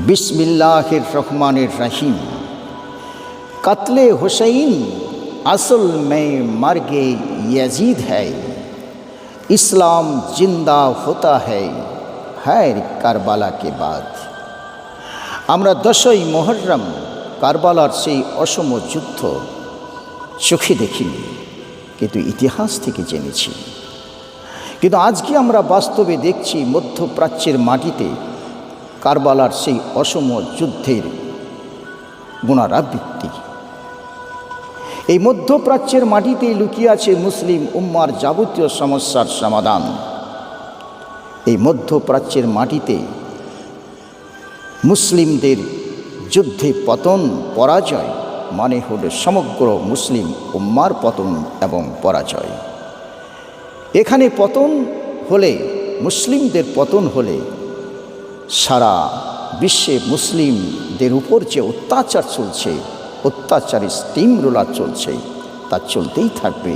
बिस्मिल्लाहिर रहमानिर रहीम। कत्ले हुसैन असल में मर्गे यजीद है, इस्लाम जिंदा होता है কারবালা के बाद। আমরা 10ই মুহররম কারবালার সেই অসম যুদ্ধ চোখে দেখিনি, কিন্তু ইতিহাস থেকে জেনেছি। কিন্তু আজকে আমরা বাস্তবে দেখছি মধ্যপ্রাচ্যের মাটিতে কারবালার সেই অসম যুদ্ধের পুনরাবৃত্তি। এই মধ্যপ্রাচ্যের মাটিতেই লুকিয়ে আছে মুসলিম উম্মার যাবতীয় সমস্যার সমাধান। এই মধ্যপ্রাচ্যের মাটিতে মুসলিমদের যুদ্ধে পতন পরাজয় মানে হল সমগ্র মুসলিম উম্মার পতন এবং পরাজয়। এখানে পতন হলে, মুসলিমদের পতন হলে সারা বিশ্বে মুসলিমদের উপর যে অত্যাচার চলছে, অত্যাচারের স্টিম রোলার চলছে, তা চলতেই থাকবে।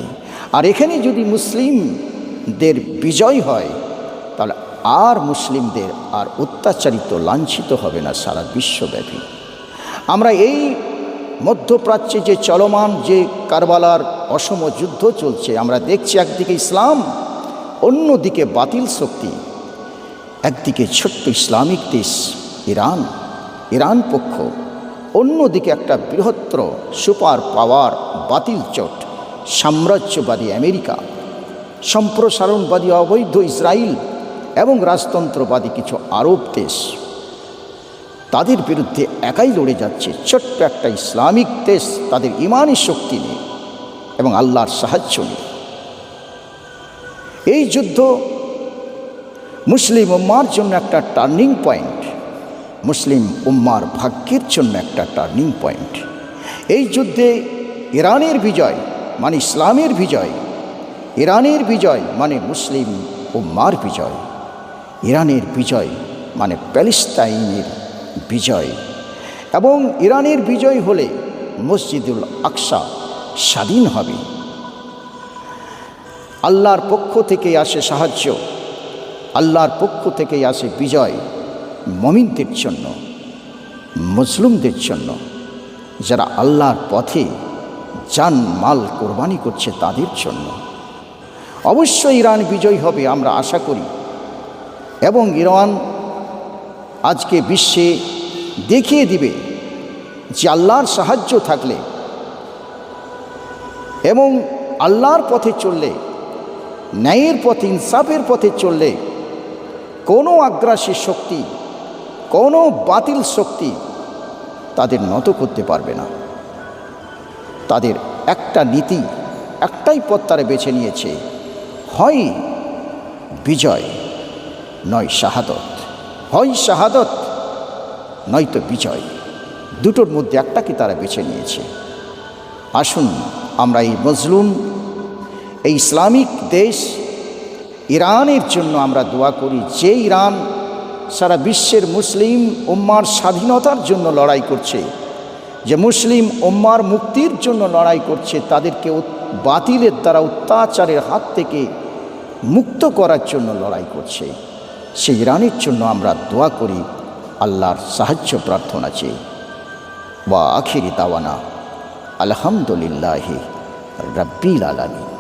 আর এখানে যদি মুসলিমদের বিজয় হয়, তাহলে আর মুসলিমদের আর অত্যাচারিত লাঞ্ছিত হবে না সারা বিশ্বব্যাপী। আমরা এই মধ্যপ্রাচ্যে যে চলমান যে কারবালার অসম যুদ্ধ চলছে, আমরা দেখছি একদিকে ইসলাম, অন্যদিকে বাতিল শক্তি। একদিকে ছোট্ট ইসলামিক দেশ ইরান পক্ষ, অন্যদিকে একটা বৃহত্তর সুপার পাওয়ার বাতিল চোট সাম্রাজ্যবাদী আমেরিকা, সম্প্রসারণবাদী অবৈধ ইসরায়েল এবং রাজতন্ত্রবাদী কিছু আরব দেশ। তাদের বিরুদ্ধে একাই লড়ে যাচ্ছে ছোট্ট একটা ইসলামিক দেশ, তাদের ইমানি শক্তি নেই এবং আল্লাহর সাহায্য নেই। এই যুদ্ধ মুসলিম উম্মার জন্য একটা টার্নিং পয়েন্ট, মুসলিম উম্মার ভাগ্যের জন্য একটা টার্নিং পয়েন্ট। এই যুদ্ধে ইরানের বিজয় মানে ইসলামের বিজয়, ইরানের বিজয় মানে মুসলিম উম্মার বিজয়, ইরানের বিজয় মানে প্যালেস্তাইনের বিজয়। এবং ইরানের বিজয় হলে মসজিদুল আকসা স্বাধীন হবে। আল্লাহর পক্ষ থেকে আসে সাহায্য, আল্লাহর পক্ষ থেকে আসে বিজয় মুমিনদের জন্য, মুসলিমদের জন্য, যারা আল্লাহর পথে জান মাল কোরবানি করছে তাদের জন্য। অবশ্যই ইরান বিজয় হবে আমরা আশা করি। এবং ইরান আজকে বিশ্বে দেখিয়ে দিবে যে আল্লাহর সাহায্য থাকলে এবং আল্লাহর পথে চললে, ন্যায়ের পথে, ইনসাফের পথে চললে কোনো আগ্রাসী শক্তি, কোনো বাতিল শক্তি তাদের নত করতে পারবে না। তাদের একটা নীতি, একটাই পথ তারা বেছে নিয়েছে, হয় বিজয় নয় শাহাদত, হয় শাহাদত নয়তো বিজয়। দুটোর মধ্যে একটাকে তারা বেছে নিয়েছে। আসুন আমরা এই মজলুম, এই ইসলামিক দেশ ইরানের জন্য আমরা দোয়া করি, যে ইরান সারা বিশ্বের মুসলিম উম্মার স্বাধীনতার জন্য লড়াই করছে, যে মুসলিম উম্মার মুক্তির জন্য লড়াই করছে, তাদেরকে বাতিলের দ্বারা অত্যাচারের হাত থেকে মুক্ত করার জন্য লড়াই করছে, সেই ইরানের জন্য আমরা দোয়া করি, আল্লাহর সাহায্য প্রার্থনা চেয়ে। ওয়া আখিরি দাওয়ানা আলহামদুলিল্লাহি রাব্বিল আলামিন।